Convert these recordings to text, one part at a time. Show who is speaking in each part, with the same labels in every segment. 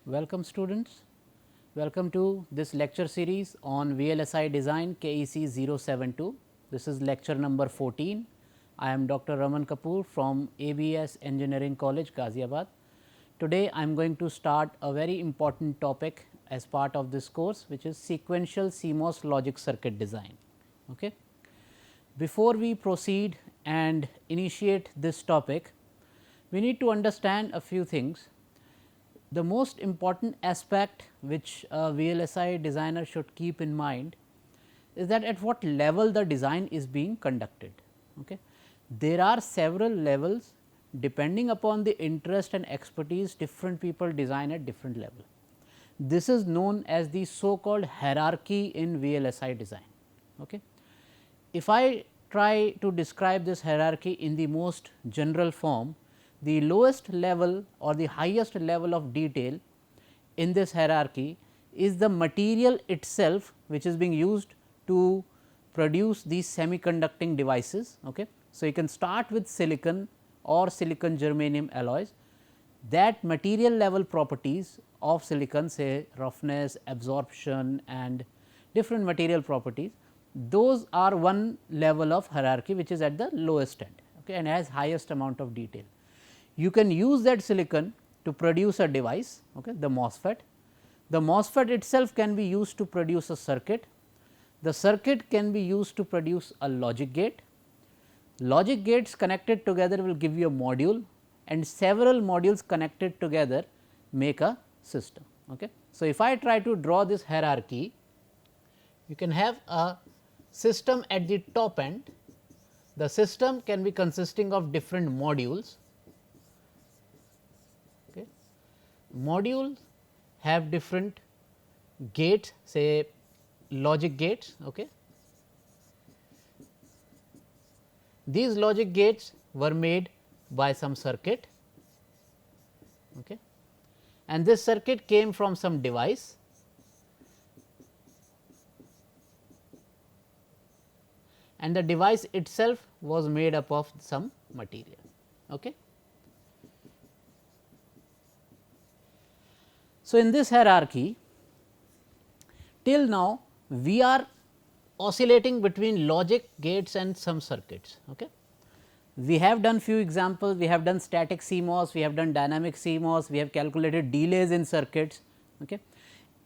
Speaker 1: Welcome students, welcome to this lecture series on VLSI design KEC 072. This is lecture number 14. I am Dr. Raman Kapoor from ABS Engineering College, Ghaziabad. Today I am going to start a very important topic as part of this course, which is sequential CMOS logic circuit design. Okay. Before we proceed and initiate this topic, we need to understand a few things. The most important aspect which a VLSI designer should keep in mind is that at what level the design is being conducted. Okay. There are several levels, depending upon the interest and expertise, different people design at different level. This is known as the so called hierarchy in VLSI design. Okay. If I try to describe this hierarchy in the most general form, the lowest level or the highest level of detail in this hierarchy is the material itself, which is being used to produce these semiconducting devices. Okay. So, you can start with silicon or silicon germanium alloys. That material level properties of silicon, say roughness, absorption and different material properties, those are one level of hierarchy which is at the lowest end, okay, and has highest amount of detail. You can use that silicon to produce a device, okay, the MOSFET. The MOSFET itself can be used to produce a circuit. The circuit can be used to produce a logic gate. Logic gates connected together will give you a module, and several modules connected together make a system. Okay. So, if I try to draw this hierarchy, you can have a system at the top end. The system can be consisting of different modules. Okay. Modules have different gates, say logic gates. Okay. These logic gates were made by some circuit, okay, and this circuit came from some device, and the device itself was made up of some material. Okay. So, in this hierarchy, till now we are oscillating between logic gates and some circuits. Okay. We have done few examples, we have done static CMOS, we have done dynamic CMOS, we have calculated delays in circuits. Okay.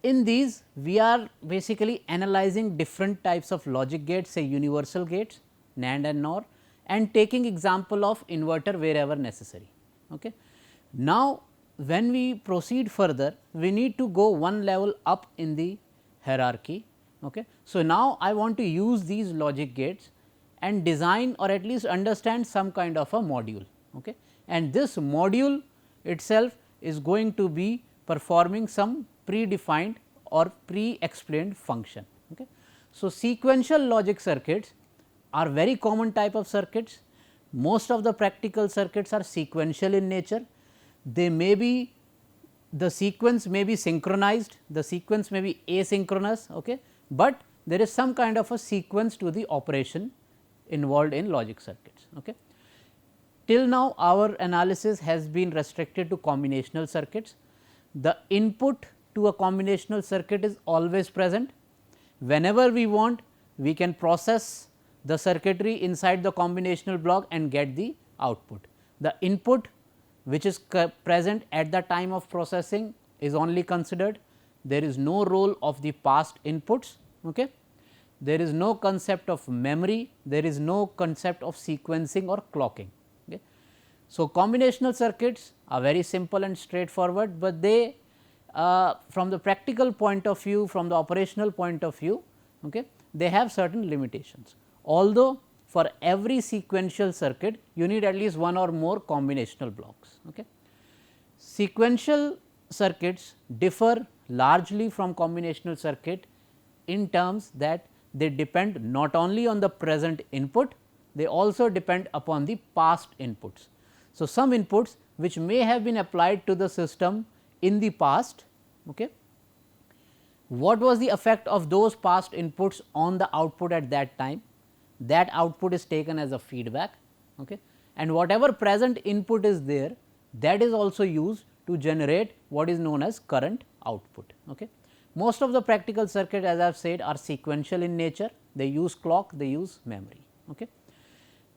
Speaker 1: In these, we are basically analyzing different types of logic gates, say universal gates, NAND and NOR, and taking example of inverter wherever necessary. Okay. Now, when we proceed further, we need to go one level up in the hierarchy. Okay. So, now I want to use these logic gates and design or at least understand some kind of a module. Okay. And this module itself is going to be performing some predefined or pre-explained function. Okay. So, sequential logic circuits are very common type of circuits. Most of the practical circuits are sequential in nature. They may be, the sequence may be synchronized, the sequence may be asynchronous, okay, but there is some kind of a sequence to the operation involved in logic circuits. Okay. Till now our analysis has been restricted to combinational circuits. The input to a combinational circuit is always present. Whenever we want, we can process the circuitry inside the combinational block and get the output. The input which is present at the time of processing is only considered. There is no role of the past inputs. Okay. There is no concept of memory, there is no concept of sequencing or clocking. Okay. So, combinational circuits are very simple and straightforward, but they from the practical point of view, from the operational point of view, okay, they have certain limitations. Although, for every sequential circuit you need at least one or more combinational blocks. Okay. Sequential circuits differ largely from combinational circuit in terms that they depend not only on the present input, they also depend upon the past inputs. So, some inputs which may have been applied to the system in the past, okay, what was the effect of those past inputs on the output at that time, that output is taken as a feedback, okay, and whatever present input is there, that is also used to generate what is known as current output. Okay. Most of the practical circuit, as I have said, are sequential in nature, they use clock, they use memory. Okay.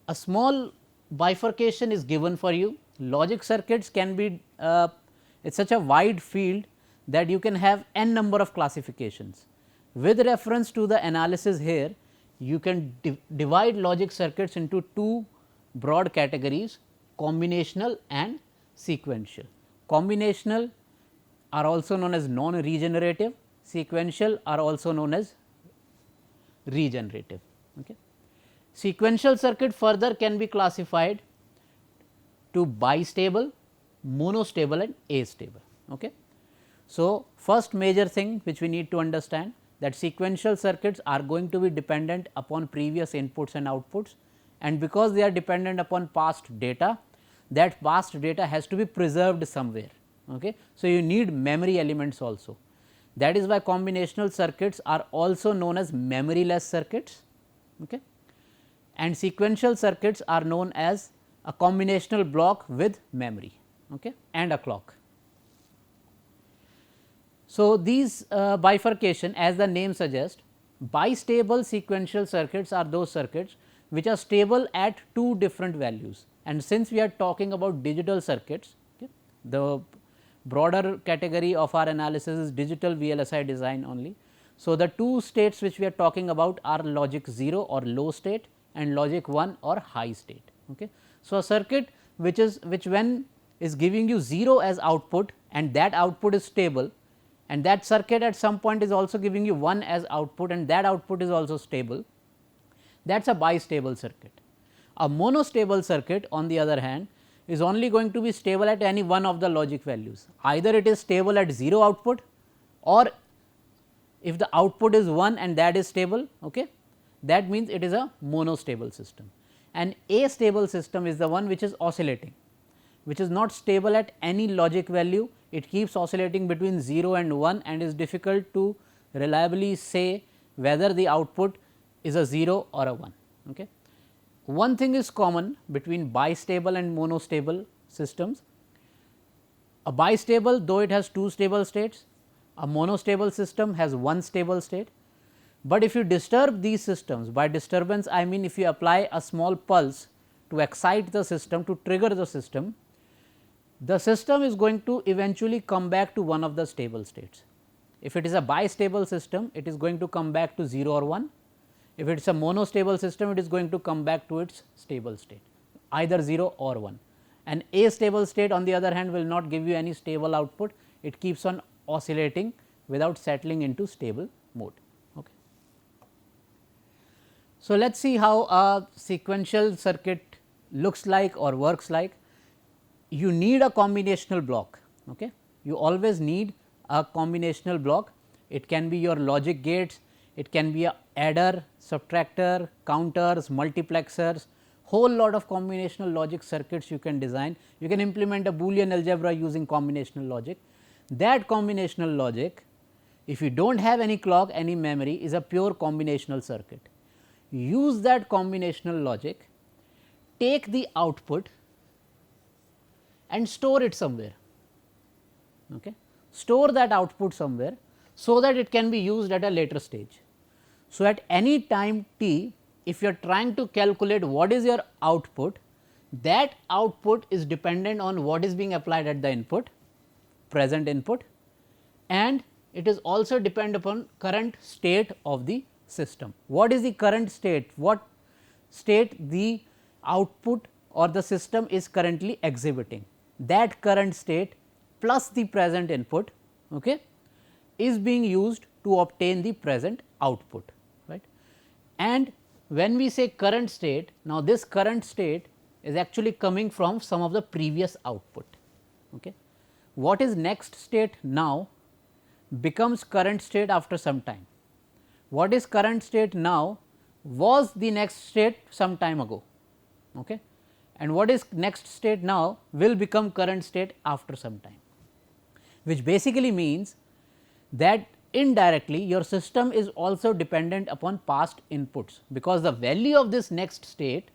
Speaker 1: A small bifurcation is given for you. Logic circuits can be it is such a wide field that you can have n number of classifications. With reference to the analysis here, you can divide logic circuits into two broad categories, combinational and sequential. Combinational are also known as non-regenerative, sequential are also known as regenerative. Okay. Sequential circuit further can be classified to bistable, monostable and astable. Okay. So, first major thing which we need to understand, that sequential circuits are going to be dependent upon previous inputs and outputs, and because they are dependent upon past data, that past data has to be preserved somewhere. Okay. So, you need memory elements also. That is why combinational circuits are also known as memoryless circuits, okay, and sequential circuits are known as a combinational block with memory, okay, and a clock. So, these bifurcation, as the name suggests, bistable sequential circuits are those circuits which are stable at two different values, and since we are talking about digital circuits, okay, the broader category of our analysis is digital VLSI design only. So, the two states which we are talking about are logic 0 or low state and logic 1 or high state. Okay. So, a circuit which when is giving you 0 as output and that output is stable, and that circuit at some point is also giving you 1 as output and that output is also stable, that is a bistable circuit. A monostable circuit on the other hand is only going to be stable at any one of the logic values, either it is stable at 0 output, or if the output is 1 and that is stable, okay, that means it is a monostable system. An astable system is the one which is oscillating, which is not stable at any logic value, it keeps oscillating between 0 and 1 and is difficult to reliably say whether the output is a 0 or a 1. Okay. One thing is common between bistable and monostable systems. A bistable, though it has two stable states, a monostable system has one stable state, but if you disturb these systems, by disturbance I mean if you apply a small pulse to excite the system, to trigger the system is going to eventually come back to one of the stable states. If it is a bistable system, it is going to come back to 0 or 1. If it is a monostable system, it is going to come back to its stable state, either 0 or 1. An astable state on the other hand will not give you any stable output, it keeps on oscillating without settling into stable mode. Okay. So, let us see how a sequential circuit looks like or works like. You need a combinational block, okay. You always need a combinational block, it can be your logic gates, it can be a adder, subtractor, counters, multiplexers, whole lot of combinational logic circuits you can design. You can implement a Boolean algebra using combinational logic. That combinational logic, if you do not have any clock, any memory, is a pure combinational circuit. Use that combinational logic, take the output and store it somewhere, okay. Store that output somewhere so that it can be used at a later stage. So, at any time t, if you are trying to calculate what is your output, that output is dependent on what is being applied at the input, present input, and it is also dependent upon current state of the system. What is the current state? What state the output or the system is currently exhibiting? That current state plus the present input, okay, is being used to obtain the present output, right. And when we say current state, now this current state is actually coming from some of the previous output. Okay. What is next state now becomes current state after some time. What is current state now was the next state some time ago. Okay. And what is next state now will become current state after some time, which basically means that indirectly your system is also dependent upon past inputs, because the value of this next state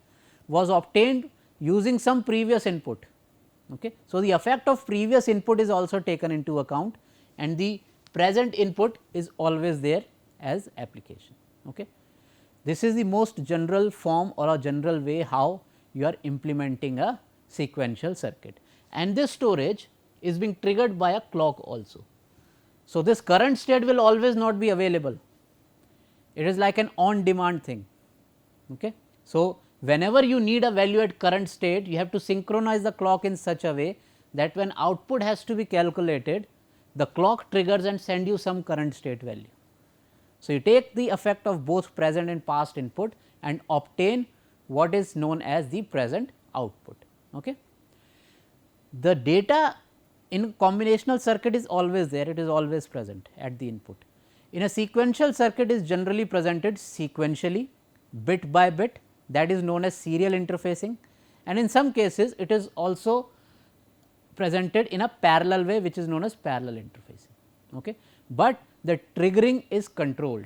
Speaker 1: was obtained using some previous input. Okay. So, the effect of previous input is also taken into account and the present input is always there as application. Okay. This is the most general form or a general way how you are implementing a sequential circuit, and this storage is being triggered by a clock also. So, this current state will always not be available, it is like an on demand thing. Okay. So, whenever you need a value at current state, you have to synchronize the clock in such a way that when output has to be calculated, the clock triggers and send you some current state value. So, you take the effect of both present and past input and obtain what is known as the present output. Okay. The data in combinational circuit is always there, it is always present at the input. In a sequential circuit is generally presented sequentially, bit by bit, that is known as serial interfacing, and in some cases it is also presented in a parallel way, which is known as parallel interfacing. Okay. But the triggering is controlled.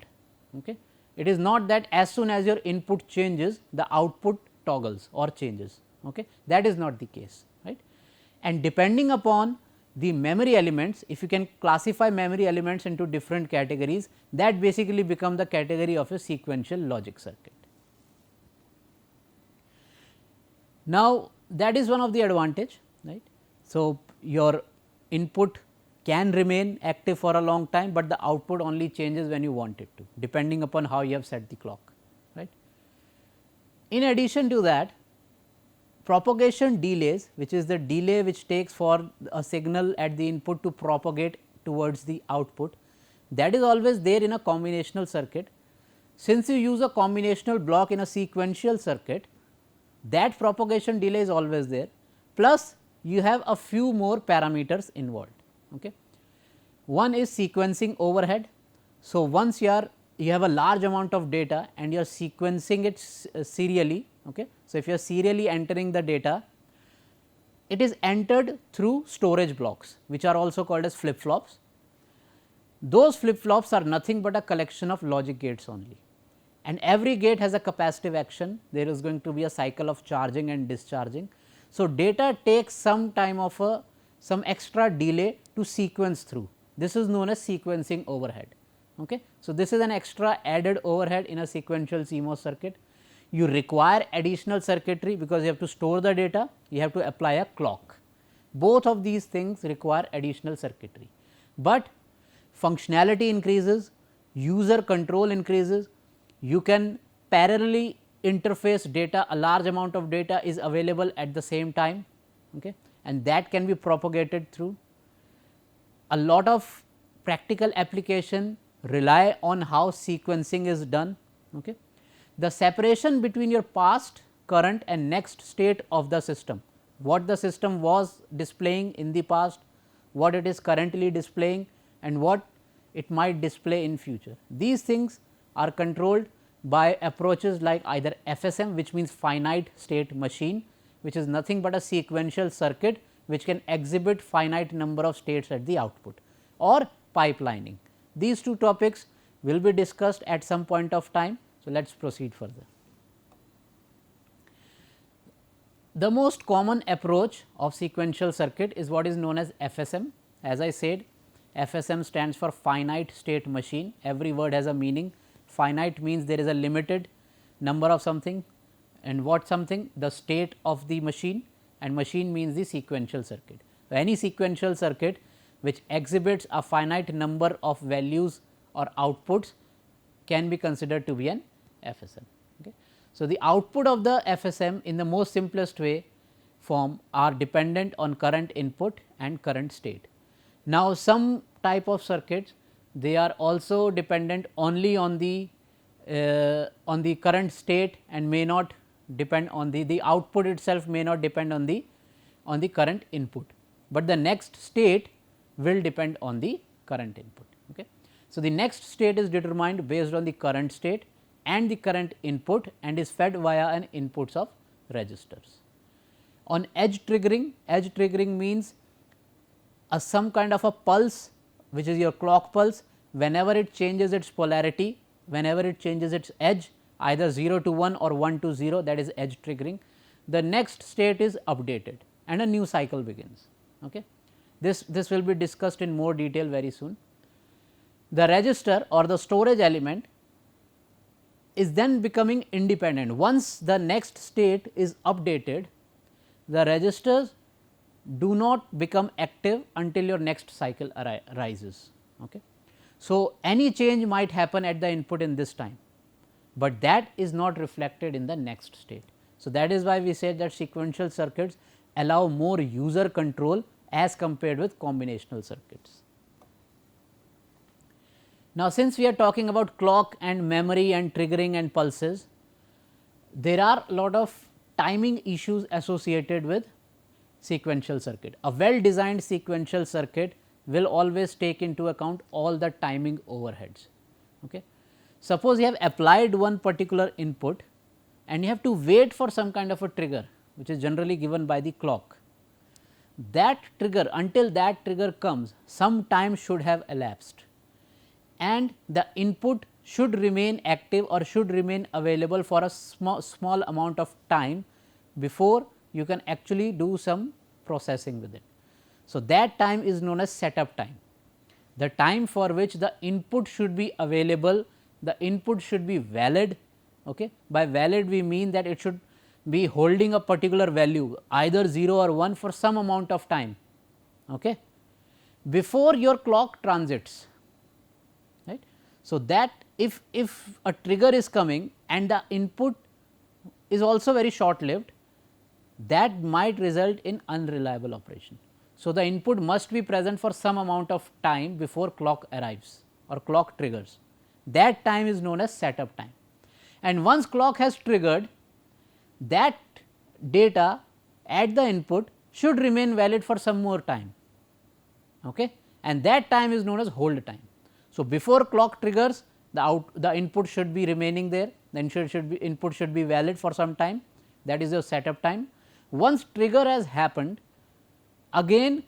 Speaker 1: Okay. It is not that as soon as your input changes, the output toggles or changes. Okay. That is not the case, right. And depending upon the memory elements, if you can classify memory elements into different categories, that basically become the category of a sequential logic circuit. Now, that is one of the advantage, right. So, your input can remain active for a long time, but the output only changes when you want it to, depending upon how you have set the clock, right. In addition to that, propagation delays, which is the delay which takes for a signal at the input to propagate towards the output, that is always there in a combinational circuit. Since you use a combinational block in a sequential circuit, that propagation delay is always there, plus you have a few more parameters involved. Okay. One is sequencing overhead. So, once you have a large amount of data and you are sequencing it serially. Okay. So, if you are serially entering the data, it is entered through storage blocks, which are also called as flip flops. Those flip flops are nothing but a collection of logic gates only, and every gate has a capacitive action. There is going to be a cycle of charging and discharging. So, data takes some time of some extra delay to sequence through. This is known as sequencing overhead. Okay. So, this is an extra added overhead in a sequential CMOS circuit. You require additional circuitry because you have to store the data, you have to apply a clock. Both of these things require additional circuitry, but functionality increases, user control increases, you can parallelly interface data, a large amount of data is available at the same time, okay, and that can be propagated through. A lot of practical application rely on how sequencing is done. Okay. The separation between your past, current and next state of the system, what the system was displaying in the past, what it is currently displaying and what it might display in future. These things are controlled by approaches like either FSM, which means finite state machine, which is nothing but a sequential circuit which can exhibit finite number of states at the output, or pipelining. These two topics will be discussed at some point of time. So, let us proceed further. The most common approach of sequential circuit is what is known as FSM. As I said, FSM stands for finite state machine. Every word has a meaning. Finite means there is a limited number of something, and what something, the state of the machine, and machine means the sequential circuit. So, any sequential circuit which exhibits a finite number of values or outputs can be considered to be an FSM. Okay. So, the output of the FSM in the most simplest way form are dependent on current input and current state. Now, some type of circuits, they are also dependent only on the current state and may not depend on the output itself may not depend on the current input, but the next state will depend on the current input. Okay. So, the next state is determined based on the current state and the current input and is fed via an inputs of registers. On edge triggering means some kind of a pulse, which is your clock pulse. Whenever it changes its polarity, whenever it changes its edge, either 0 to 1 or 1 to 0, that is edge triggering, the next state is updated and a new cycle begins. Okay. This will be discussed in more detail very soon. The register or the storage element is then becoming independent. Once the next state is updated, the registers do not become active until your next cycle arises. Okay. So, any change might happen at the input in this time, but that is not reflected in the next state. So, that is why we said that sequential circuits allow more user control as compared with combinational circuits. Now, since we are talking about clock and memory and triggering and pulses, there are a lot of timing issues associated with sequential circuit. A well designed sequential circuit will always take into account all the timing overheads. Okay. Suppose you have applied one particular input and you have to wait for some kind of a trigger, which is generally given by the clock. That trigger, until that trigger comes, some time should have elapsed, and the input should remain active or should remain available for a small amount of time before you can actually do some processing with it. So, that time is known as setup time, the time for which the input should be available, the input should be valid. Okay. By valid we mean that it should be holding a particular value, either 0 or 1 for some amount of time, okay, before your clock transits. Right. So, that if a trigger is coming and the input is also very short lived, that might result in unreliable operation. So, the input must be present for some amount of time before clock arrives or clock triggers. That time is known as setup time, and once clock has triggered, that data at the input should remain valid for some more time, okay, and that time is known as hold time. So, before clock triggers, the input should be remaining there, the input should be valid for some time, that is your setup time. Once trigger has happened, again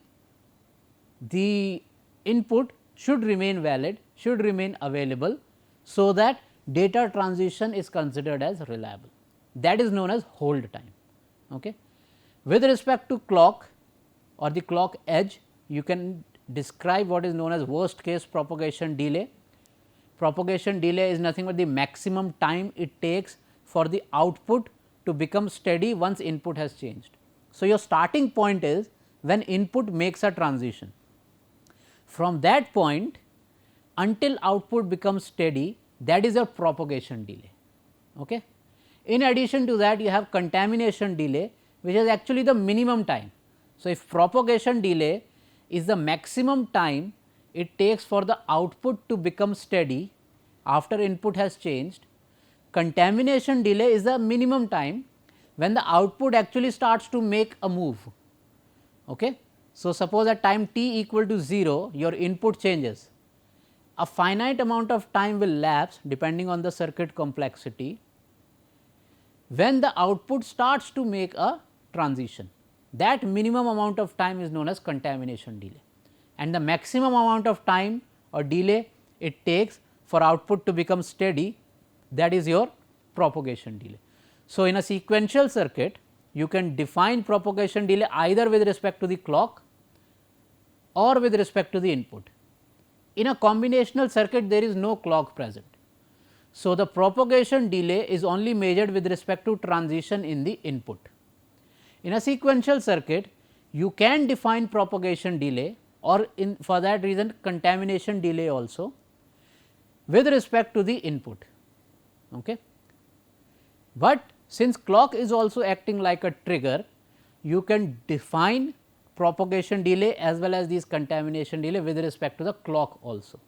Speaker 1: the input should remain valid, should remain available, so that data transition is considered as reliable. That is known as hold time. Okay. With respect to clock or the clock edge, you can describe what is known as worst case propagation delay. Propagation delay is nothing but the maximum time it takes for the output to become steady once input has changed. So, your starting point is when input makes a transition. From that point until output becomes steady, that is your propagation delay. Okay. In addition to that, you have contamination delay, which is actually the minimum time. So, if propagation delay is the maximum time it takes for the output to become steady after input has changed, contamination delay is the minimum time when the output actually starts to make a move. Okay. So, suppose at time t equal to 0, your input changes, a finite amount of time will lapse depending on the circuit complexity when the output starts to make a transition. That minimum amount of time is known as contamination delay, and the maximum amount of time or delay it takes for output to become steady, that is your propagation delay. So, in a sequential circuit, you can define propagation delay either with respect to the clock or with respect to the input. In a combinational circuit, there is no clock present. So, the propagation delay is only measured with respect to transition in the input. In a sequential circuit, you can define propagation delay or for that reason contamination delay also with respect to the input. Okay. But since clock is also acting like a trigger, you can define propagation delay as well as these contamination delay with respect to the clock also.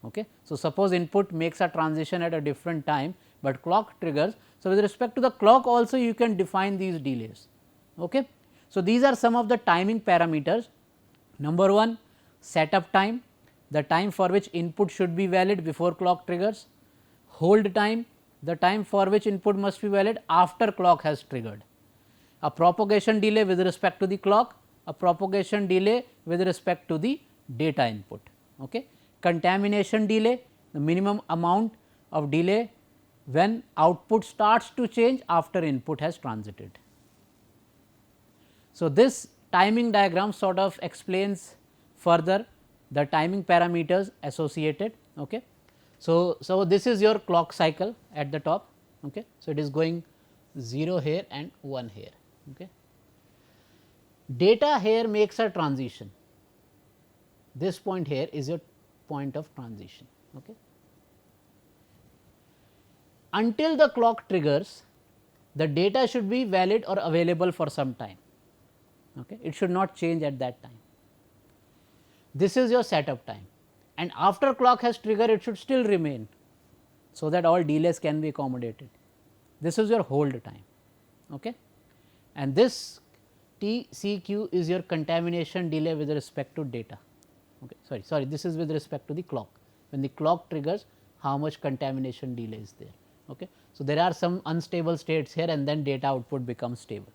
Speaker 1: Okay. So, suppose input makes a transition at a different time, but clock triggers. So, with respect to the clock also you can define these delays. Okay. So, these are some of the timing parameters. Number 1, setup time, the time for which input should be valid before clock triggers. Hold time, the time for which input must be valid after clock has triggered. A propagation delay with respect to the clock, a propagation delay with respect to the data input. Okay. Contamination delay, the minimum amount of delay when output starts to change after input has transited. So, this timing diagram sort of explains further the timing parameters associated. Okay. So, this is your clock cycle at the top. Okay. So, it is going 0 here and 1 here. Okay. Data here makes a transition. This point here is your point of transition. Okay. Until the clock triggers, the data should be valid or available for some time. Okay. It should not change at that time. This is your setup time, and after clock has triggered, it should still remain, so that all delays can be accommodated. This is your hold time. Okay. And this TCQ is your contamination delay with respect to data. Okay. Sorry, this is with respect to the clock. When the clock triggers, how much contamination delay is there. Okay. So, there are some unstable states here, and then data output becomes stable,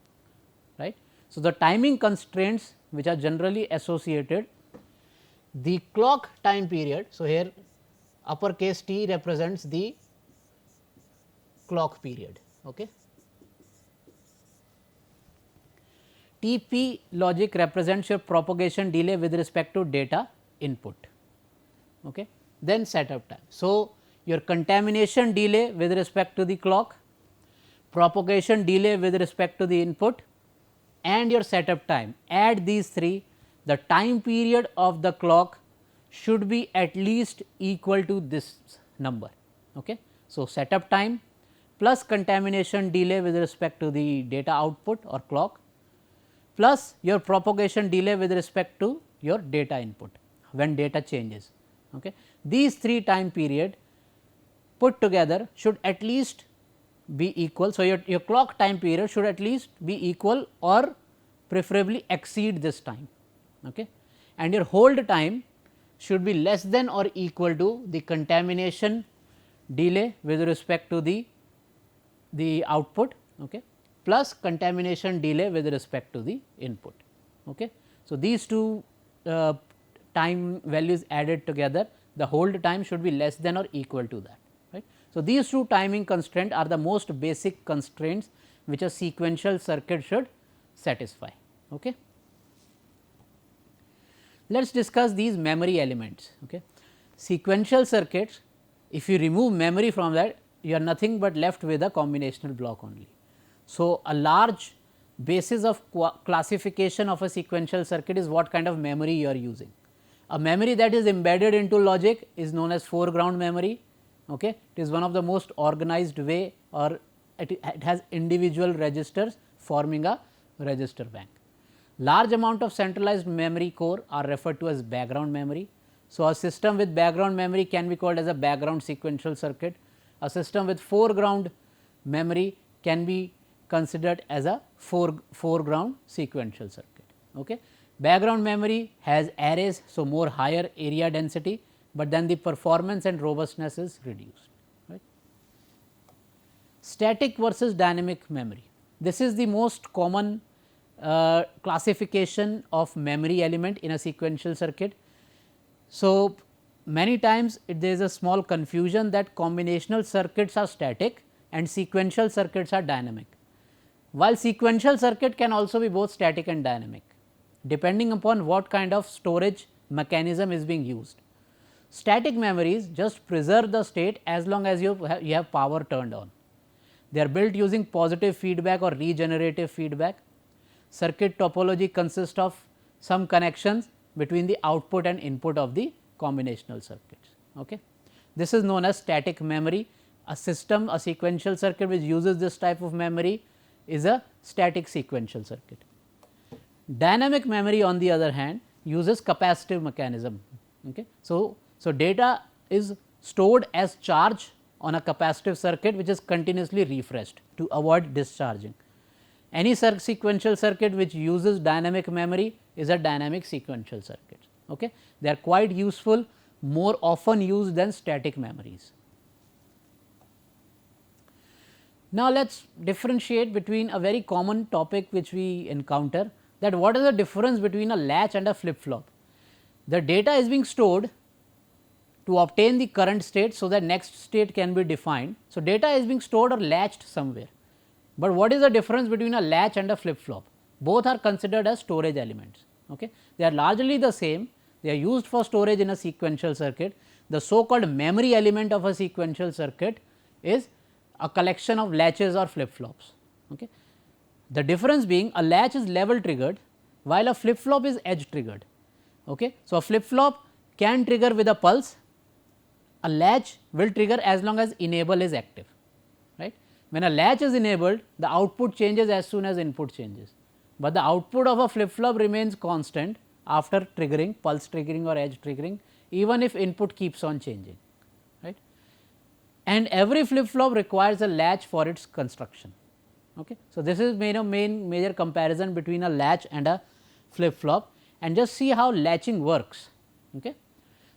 Speaker 1: right. So, the timing constraints which are generally associated, the clock time period. So, here uppercase T represents the clock period. Okay. TP logic represents your propagation delay with respect to data input. Okay. Then setup time. So, your contamination delay with respect to the clock, propagation delay with respect to the input, and your setup time. Add these three, the time period of the clock should be at least equal to this number. Okay. So, setup time plus contamination delay with respect to the data output or clock, plus your propagation delay with respect to your data input when data changes. Okay. These three time period put together should at least be equal. So, your clock time period should at least be equal or preferably exceed this time. Okay. And your hold time should be less than or equal to the contamination delay with respect to the output, okay, plus contamination delay with respect to the input. Okay. So, these two time values added together, the hold time should be less than or equal to that. Right. So, these two timing constraints are the most basic constraints which a sequential circuit should satisfy. Okay. Let us discuss these memory elements. Okay. Sequential circuits, if you remove memory from that, you are nothing but left with a combinational block only. So, a large basis of classification of a sequential circuit is what kind of memory you are using. A memory that is embedded into logic is known as foreground memory. Okay. It is one of the most organized way, or it has individual registers forming a register bank. Large amount of centralized memory core are referred to as background memory. So, a system with background memory can be called as a background sequential circuit. A system with foreground memory can be considered as a foreground sequential circuit. Okay. Background memory has arrays, so more higher area density, but then the performance and robustness is reduced. Right. Static versus dynamic memory. This is the most common classification of memory element in a sequential circuit. So, many times there is a small confusion that combinational circuits are static and sequential circuits are dynamic, while sequential circuit can also be both static and dynamic depending upon what kind of storage mechanism is being used. Static memories just preserve the state as long as you have power turned on. They are built using positive feedback or regenerative feedback. Circuit topology consists of some connections between the output and input of the combinational circuits. Okay. This is known as static memory. A system, a sequential circuit which uses this type of memory is a static sequential circuit. Dynamic memory on the other hand uses capacitive mechanism. Okay. So, data is stored as charge on a capacitive circuit which is continuously refreshed to avoid discharging. Any sequential circuit which uses dynamic memory is a dynamic sequential circuit. Okay. They are quite useful, more often used than static memories. Now, let us differentiate between a very common topic which we encounter, that what is the difference between a latch and a flip flop. The data is being stored to obtain the current state, so that next state can be defined. So, data is being stored or latched somewhere, but what is the difference between a latch and a flip flop? both are considered as storage elements. Okay. They are largely the same, they are used for storage in a sequential circuit. The so called memory element of a sequential circuit is a collection of latches or flip flops. Okay. The difference being a latch is level triggered while a flip flop is edge triggered. Okay. So, a flip flop can trigger with a pulse, a latch will trigger as long as enable is active, right. When a latch is enabled, the output changes as soon as input changes, but the output of a flip flop remains constant after triggering, pulse triggering or edge triggering, even if input keeps on changing, right. And every flip flop requires a latch for its construction. Okay. So, this is major comparison between a latch and a flip flop, and just see how latching works. Okay.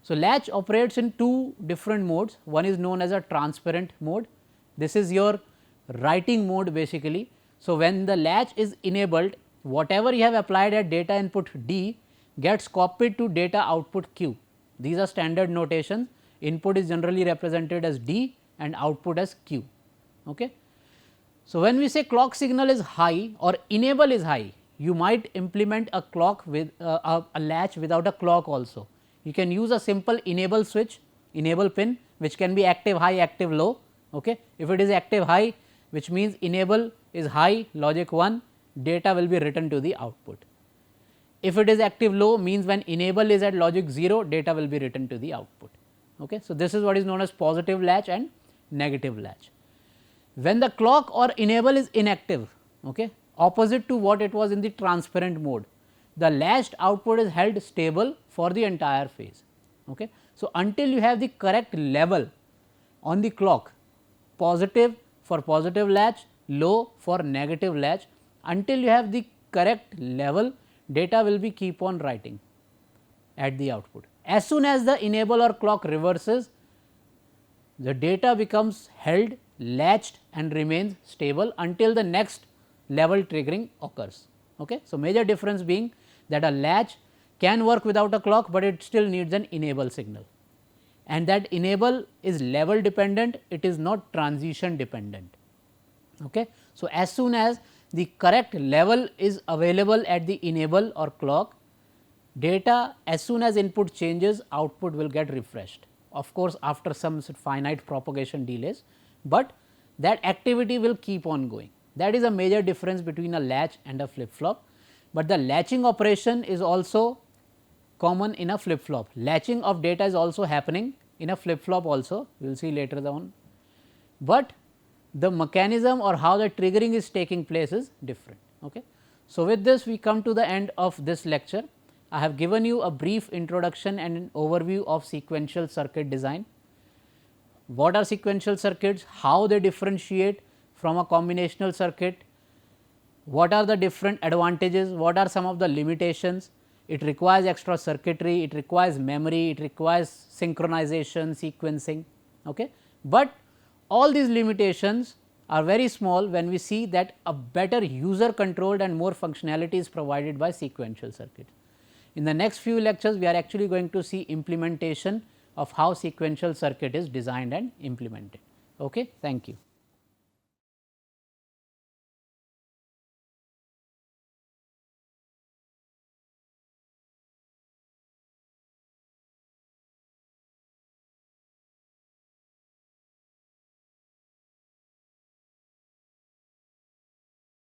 Speaker 1: So, latch operates in two different modes, one is known as a transparent mode, this is your writing mode basically. So, when the latch is enabled, whatever you have applied at data input D gets copied to data output Q. These are standard notations, input is generally represented as D and output as Q. Okay. So, when we say clock signal is high or enable is high, you might implement a clock with a latch without a clock also. You can use a simple enable switch, enable pin, which can be active high, active low. Okay. If it is active high, which means enable is high, logic 1, data will be written to the output. If it is active low, means when enable is at logic 0, data will be written to the output. Okay. So, this is what is known as positive latch and negative latch. When the clock or enable is inactive, okay, opposite to what it was in the transparent mode, the latched output is held stable for the entire phase. Okay. So, until you have the correct level on the clock, positive for positive latch, low for negative latch, until you have the correct level, data will be keep on writing at the output. As soon as the enable or clock reverses, the data becomes held, latched and remains stable until the next level triggering occurs. Okay. So, major difference being that a latch can work without a clock, but it still needs an enable signal, and that enable is level dependent, it is not transition dependent. Okay. So, as soon as the correct level is available at the enable or clock, data as soon as input changes, output will get refreshed, of course, after some finite propagation delays, but that activity will keep on going. That is a major difference between a latch and a flip flop, but the latching operation is also common in a flip flop. Latching of data is also happening in a flip flop also, we will see later on, but the mechanism or how the triggering is taking place is different. Okay. So, with this we come to the end of this lecture. I have given you a brief introduction and an overview of sequential circuit design. What are sequential circuits, how they differentiate from a combinational circuit, what are the different advantages, what are some of the limitations. It requires extra circuitry, it requires memory, it requires synchronization, sequencing. Okay. But all these limitations are very small when we see that a better user controlled and more functionality is provided by sequential circuits. In the next few lectures, we are actually going to see implementation of how sequential circuit is designed and implemented. Okay. Thank you.